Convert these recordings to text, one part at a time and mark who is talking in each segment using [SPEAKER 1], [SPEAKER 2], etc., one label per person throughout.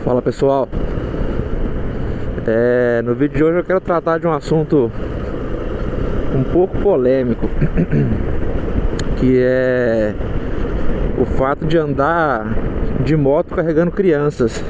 [SPEAKER 1] Fala pessoal, no vídeo de hoje eu quero tratar de um assunto um pouco polêmico, que é o fato de andar de moto carregando crianças.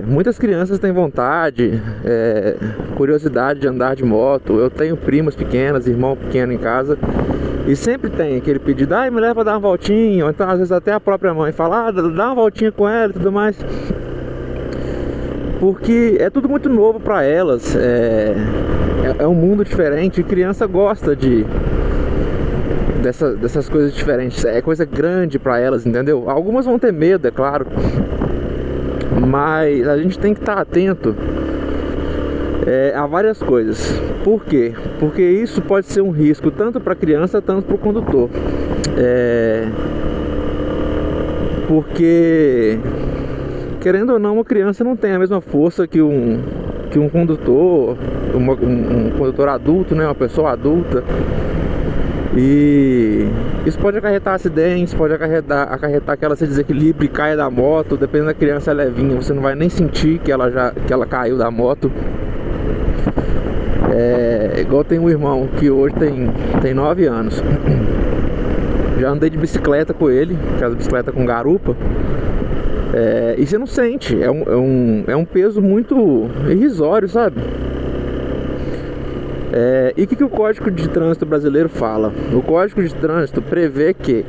[SPEAKER 1] Muitas crianças têm vontade, curiosidade de andar de moto. Eu tenho primas pequenas, irmão pequeno em casa, e sempre tem aquele pedido: me leva pra dar uma voltinha. Ou então às vezes até a própria mãe fala: dá uma voltinha com ela e tudo mais, porque é tudo muito novo pra elas. É um mundo diferente, e criança gosta dessas coisas diferentes. É coisa grande pra elas, entendeu? Algumas vão ter medo, é claro, mas a gente tem que estar atento a várias coisas. Por quê? Porque isso pode ser um risco tanto para a criança, tanto para o condutor. Porque, querendo ou não, uma criança não tem a mesma força que um condutor, um condutor adulto, né? Uma pessoa adulta. E isso pode acarretar acidentes, pode acarretar que ela se desequilibre e caia da moto. Dependendo da criança, é levinha, você não vai nem sentir que ela caiu da moto. Igual tem um irmão que hoje tem 9 anos. Já andei de bicicleta com ele, aquela bicicleta com garupa. E você não sente, é um peso muito irrisório, sabe? E o que o Código de Trânsito brasileiro fala? O Código de Trânsito prevê que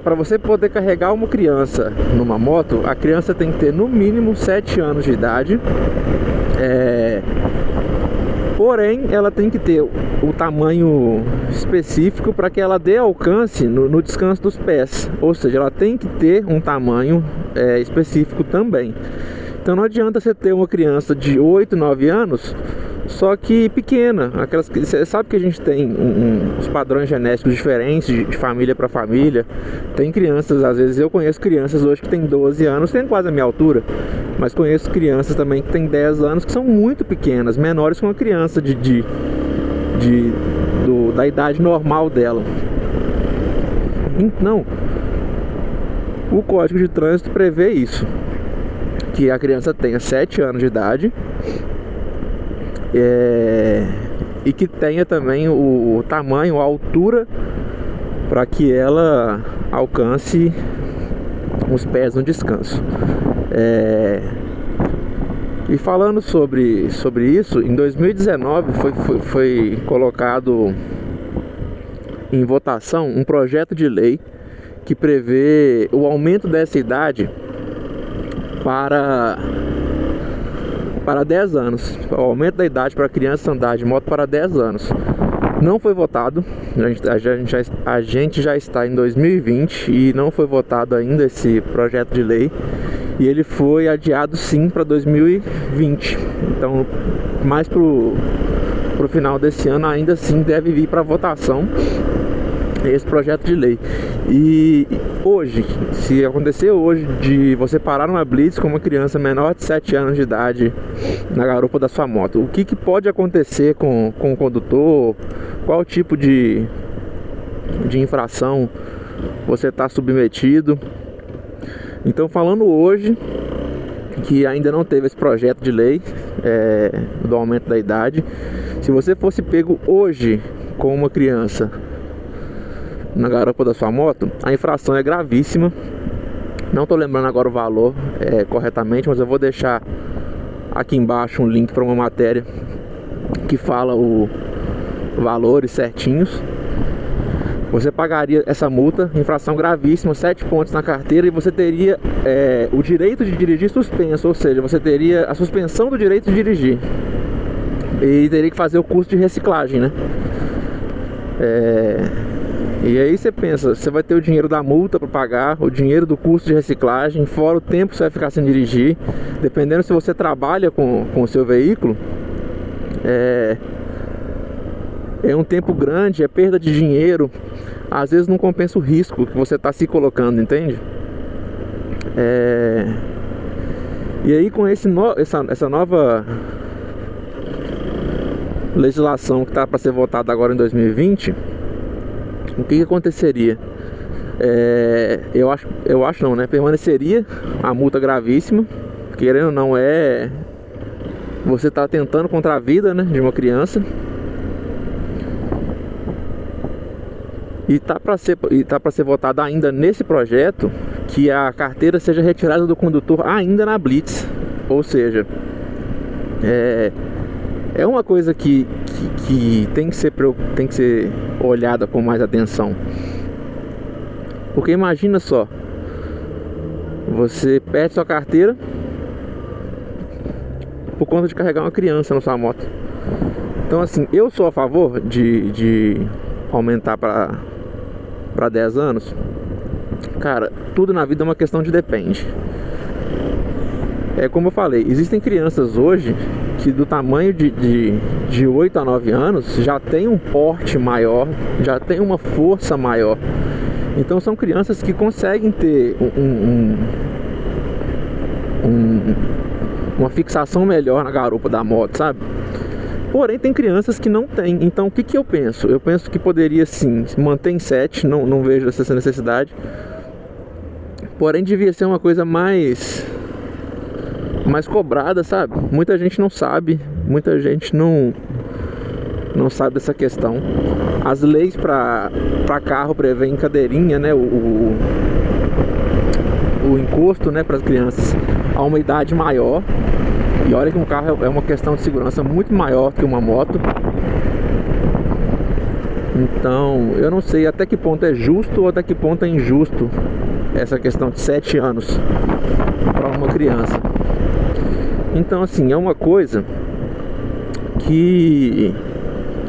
[SPEAKER 1] para você poder carregar uma criança numa moto, a criança tem que ter no mínimo 7 anos de idade. Porém, ela tem que ter o tamanho específico para que ela dê alcance no descanso dos pés. Ou seja, ela tem que ter um tamanho específico também. Então não adianta você ter uma criança de 8, 9 anos, só que pequena. Você sabe que a gente tem os padrões genéticos diferentes de família para família. Tem crianças, às vezes eu conheço crianças hoje que tem 12 anos, tem quase a minha altura. Mas conheço crianças também que tem 10 anos, que são muito pequenas, menores que uma criança da idade normal dela. Então, o Código de Trânsito prevê isso, que a criança tenha 7 anos de idade, e que tenha também o tamanho, a altura, para que ela alcance os pés no descanso. E falando sobre isso, em 2019 foi colocado em votação um projeto de lei que prevê o aumento dessa idade para 10 anos. O aumento da idade para a criança andar de moto para 10 anos. Não foi votado, a gente já está em 2020 e não foi votado ainda esse projeto de lei. E ele foi adiado sim para 2020. Então, mais pro final desse ano ainda assim deve vir para votação esse projeto de lei. E hoje, se acontecer hoje de você parar numa blitz com uma criança menor de 7 anos de idade na garupa da sua moto, o que pode acontecer com o condutor? Qual tipo de infração você está submetido? Então, falando hoje que ainda não teve esse projeto de lei do aumento da idade, se você fosse pego hoje com uma criança na garupa da sua moto, a infração é gravíssima. Não estou lembrando agora o valor corretamente, mas eu vou deixar aqui embaixo um link para uma matéria que fala os valores certinhos. Você pagaria essa multa, infração gravíssima, 7 pontos na carteira, e você teria o direito de dirigir suspenso, ou seja, você teria a suspensão do direito de dirigir e teria que fazer o curso de reciclagem, né? E aí você pensa, você vai ter o dinheiro da multa para pagar, o dinheiro do curso de reciclagem, fora o tempo que você vai ficar sem dirigir. Dependendo se você trabalha com o seu veículo, é um tempo grande, é perda de dinheiro. Às vezes não compensa o risco que você está se colocando, entende? E aí com essa nova legislação que está para ser votada agora em 2020, o que aconteceria? Eu acho não, né? Permaneceria a multa gravíssima. Querendo ou não, você tá tentando contra a vida, né, de uma criança. E tá para ser votado ainda nesse projeto que a carteira seja retirada do condutor ainda na blitz. Ou seja, é uma coisa que tem que ser olhada com mais atenção. Porque imagina só, você perde sua carteira por conta de carregar uma criança na sua moto. Então assim, eu sou a favor de aumentar para 10 anos. Cara, tudo na vida é uma questão de depende. É como eu falei, existem crianças hoje que do tamanho de 8 a 9 anos já tem um porte maior, já tem uma força maior. Então são crianças que conseguem ter uma fixação melhor na garupa da moto, sabe? Porém tem crianças que não têm. Então o que eu penso? Eu penso que poderia sim manter em 7, não vejo essa necessidade. Porém devia ser uma coisa mais cobrada, sabe? Muita gente não sabe, muita gente não sabe dessa questão. As leis para carro prevêem cadeirinha, né? O encosto, né, para as crianças a uma idade maior. E olha que um carro é uma questão de segurança muito maior que uma moto. Então eu não sei até que ponto é justo ou até que ponto é injusto essa questão de 7 anos para uma criança. Então assim, é uma coisa que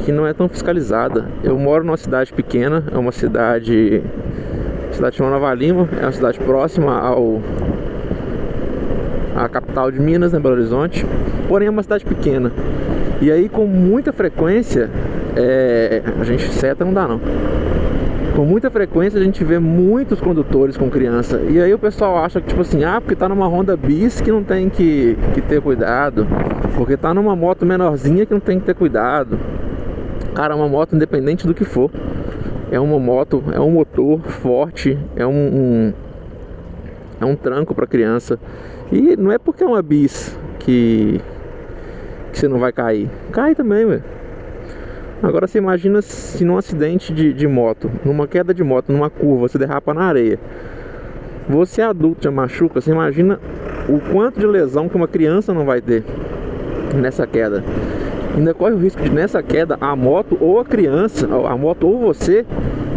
[SPEAKER 1] não é tão fiscalizada. Eu moro numa cidade pequena, é uma cidade chamada Nova Lima, é uma cidade próxima à capital de Minas, né, Belo Horizonte, porém é uma cidade pequena. E aí com muita frequência, a gente seta não dá não. Com muita frequência a gente vê muitos condutores com criança. E aí o pessoal acha que tipo assim, porque tá numa Honda Bis que não tem que ter cuidado, porque tá numa moto menorzinha que não tem que ter cuidado. Cara, uma moto independente do que for, é uma moto, é um motor forte, é um tranco para criança. E não é porque é uma bis que você não vai cair. Cai também, velho. Agora você imagina se num acidente de moto, numa queda de moto, numa curva, você derrapa na areia. Você adulto já machuca, você imagina o quanto de lesão que uma criança não vai ter nessa queda. Ainda corre o risco de nessa queda a moto ou a criança, a moto ou você,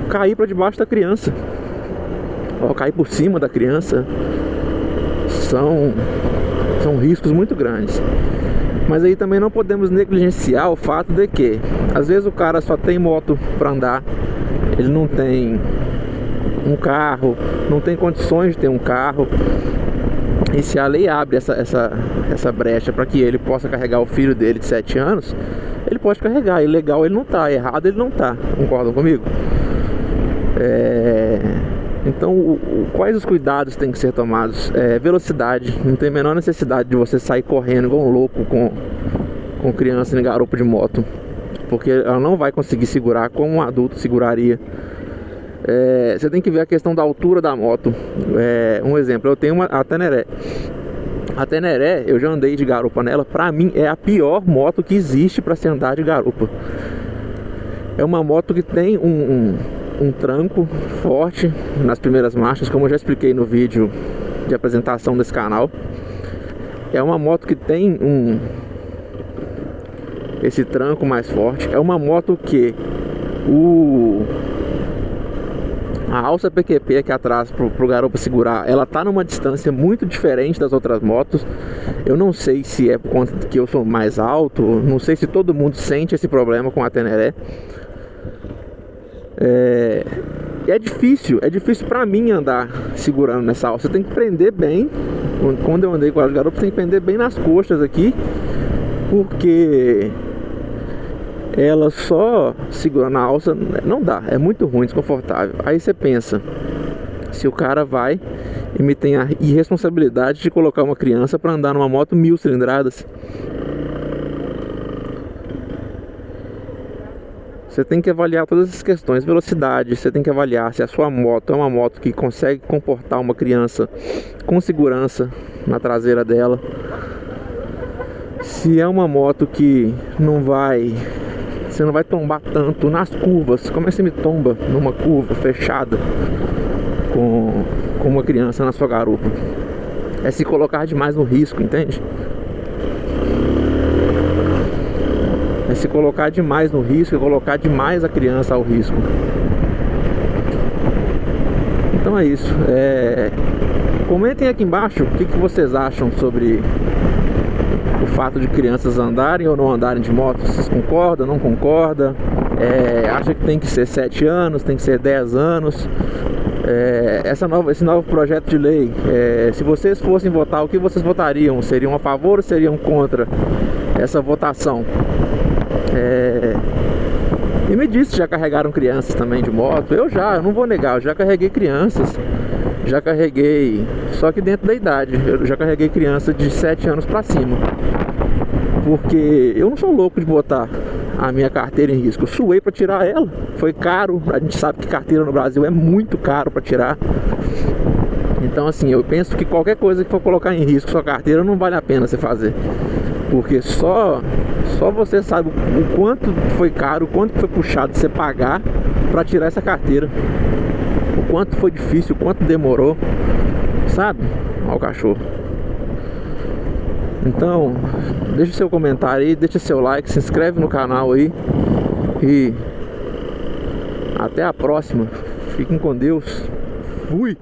[SPEAKER 1] cair para debaixo da criança, ou cair por cima da criança. São riscos muito grandes. Mas aí também não podemos negligenciar o fato de que às vezes o cara só tem moto para andar, ele não tem um carro, não tem condições de ter um carro. E se a lei abre essa brecha para que ele possa carregar o filho dele de 7 anos, ele pode carregar. Ilegal ele não tá, errado ele não tá. Concordam comigo? Então, quais os cuidados têm que ser tomados? Velocidade. Não tem a menor necessidade de você sair correndo igual um louco com criança em garupa de moto, porque ela não vai conseguir segurar como um adulto seguraria. Você tem que ver a questão da altura da moto. Um exemplo, eu tenho a Teneré. A Teneré, eu já andei de garupa nela. Pra mim é a pior moto que existe para se andar de garupa. É uma moto que tem um tranco forte nas primeiras marchas, como eu já expliquei no vídeo de apresentação desse canal. É uma moto que tem esse tranco mais forte. É uma moto que a alça PQP aqui atrás pro garupa segurar, ela tá numa distância muito diferente das outras motos. Eu não sei se é por conta que eu sou mais alto, não sei se todo mundo sente esse problema com a Teneré. É difícil pra mim andar segurando nessa alça. Você tem que prender bem. Quando eu andei com a garupa, você tem que prender bem nas coxas aqui, porque ela só segurando a alça não dá, é muito ruim, desconfortável. Aí você pensa, se o cara vai e me tem a irresponsabilidade de colocar uma criança para andar numa moto 1000 cilindradas. Você tem que avaliar todas essas questões, velocidade, você tem que avaliar se a sua moto é uma moto que consegue comportar uma criança com segurança na traseira dela. Se é uma moto que você não vai tombar tanto nas curvas. Como é que você me tomba numa curva fechada com uma criança na sua garupa? É se colocar demais no risco, entende? É se colocar demais no risco, é colocar demais a criança ao risco. Então é isso. Comentem aqui embaixo o que vocês acham sobre o fato de crianças andarem ou não andarem de moto. Vocês concordam, não concordam? Acha que tem que ser 7 anos, tem que ser 10 anos? Esse novo projeto de lei, se vocês fossem votar, o que vocês votariam? Seriam a favor ou seriam contra essa votação? E me diz se já carregaram crianças também de moto. Eu não vou negar, eu já carreguei crianças. Já carreguei, só que dentro da idade. Eu já carreguei criança de 7 anos pra cima. Porque eu não sou louco de botar a minha carteira em risco. Eu suei pra tirar ela. Foi caro. A gente sabe que carteira no Brasil é muito caro pra tirar. Então assim, eu penso que qualquer coisa que for colocar em risco sua carteira não vale a pena você fazer. Porque só você sabe o quanto foi caro, o quanto foi puxado você pagar pra tirar essa carteira. O quanto foi difícil, o quanto demorou, sabe? Olha o cachorro. Então, deixa seu comentário aí, deixa seu like, se inscreve no canal aí. E até a próxima. Fiquem com Deus. Fui!